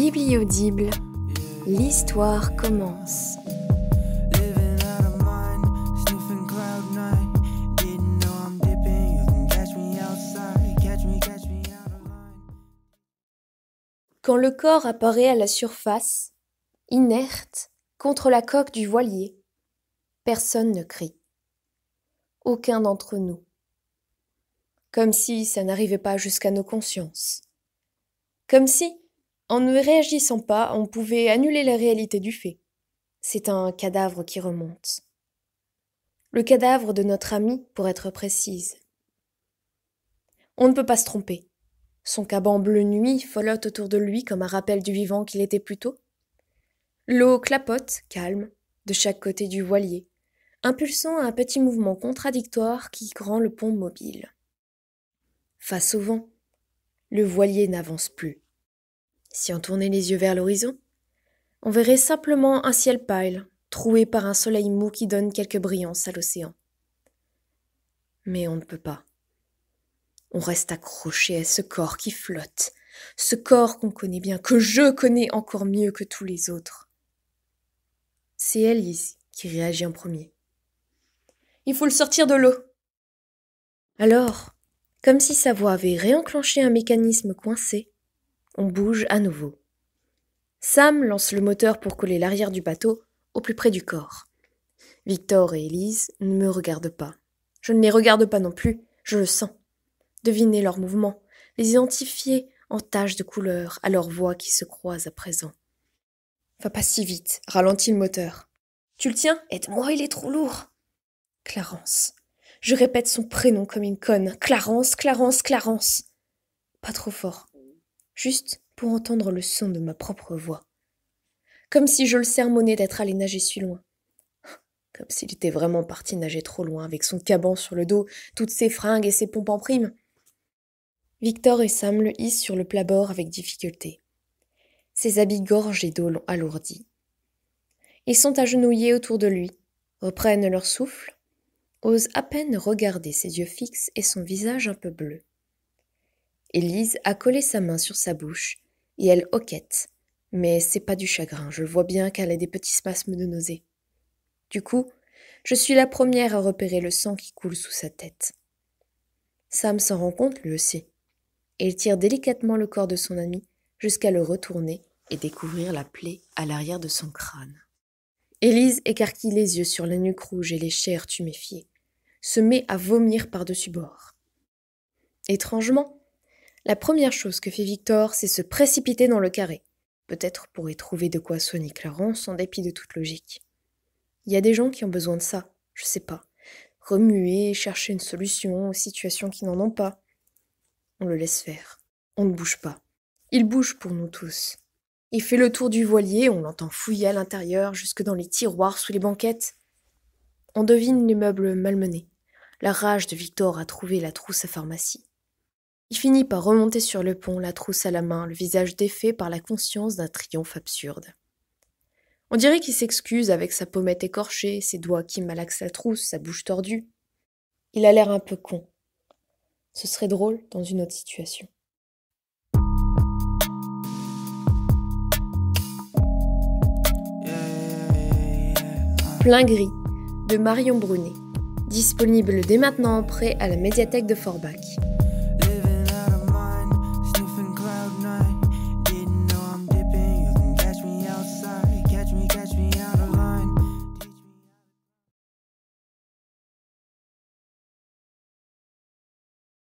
Bibliaudible, l'histoire commence. Quand le corps apparaît à la surface, inerte, contre la coque du voilier, personne ne crie. Aucun d'entre nous. Comme si ça n'arrivait pas jusqu'à nos consciences. Comme si, en ne réagissant pas, on pouvait annuler la réalité du fait. C'est un cadavre qui remonte. Le cadavre de notre ami, pour être précise. On ne peut pas se tromper. Son caban bleu nuit flotte autour de lui comme un rappel du vivant qu'il était plus tôt. L'eau clapote, calme, de chaque côté du voilier, impulsant un petit mouvement contradictoire qui rend le pont mobile. Face au vent, le voilier n'avance plus. Si on tournait les yeux vers l'horizon, on verrait simplement un ciel pâle, troué par un soleil mou qui donne quelque brillance à l'océan. Mais on ne peut pas. On reste accroché à ce corps qui flotte, ce corps qu'on connaît bien, que je connais encore mieux que tous les autres. C'est Élise qui réagit en premier. Il faut le sortir de l'eau. Alors, comme si sa voix avait réenclenché un mécanisme coincé, on bouge à nouveau. Sam lance le moteur pour coller l'arrière du bateau au plus près du corps. Victor et Élise ne me regardent pas. Je ne les regarde pas non plus, je le sens. Deviner leurs mouvements, les identifier en taches de couleur à leurs voix qui se croisent à présent. Va pas si vite, ralentis le moteur. Tu le tiens? Aide-moi, il est trop lourd. Clarence. Je répète son prénom comme une conne. Clarence, Clarence, Clarence. Pas trop fort. Juste pour entendre le son de ma propre voix. Comme si je le sermonnais d'être allé nager si loin. Comme s'il était vraiment parti nager trop loin avec son caban sur le dos, toutes ses fringues et ses pompes en prime. Victor et Sam le hissent sur le plat-bord avec difficulté. Ses habits gorgés d'eau l'ont alourdi. Ils sont agenouillés autour de lui, reprennent leur souffle, osent à peine regarder ses yeux fixes et son visage un peu bleu. Élise a collé sa main sur sa bouche et elle hoquette, mais c'est pas du chagrin, je vois bien qu'elle a des petits spasmes de nausée. Du coup, je suis la première à repérer le sang qui coule sous sa tête. Sam s'en rend compte lui aussi. Et il tire délicatement le corps de son ami jusqu'à le retourner et découvrir la plaie à l'arrière de son crâne. Élise écarquille les yeux sur la nuque rouge et les chairs tuméfiées, se met à vomir par-dessus bord. Étrangement, la première chose que fait Victor, c'est se précipiter dans le carré, peut-être pour y trouver de quoi soigner Clarence en dépit de toute logique. Il y a des gens qui ont besoin de ça, je sais pas, remuer, chercher une solution aux situations qui n'en ont pas. On le laisse faire. On ne bouge pas. Il bouge pour nous tous. Il fait le tour du voilier, on l'entend fouiller à l'intérieur, jusque dans les tiroirs sous les banquettes. On devine les meubles malmenés, la rage de Victor à trouver la trousse à pharmacie. Il finit par remonter sur le pont, la trousse à la main, le visage défait par la conscience d'un triomphe absurde. On dirait qu'il s'excuse avec sa pommette écorchée, ses doigts qui malaxent la trousse, sa bouche tordue. Il a l'air un peu con. Ce serait drôle dans une autre situation. Plein gris, de Marion Brunet. Disponible dès maintenant en prêt à la médiathèque de Forbach.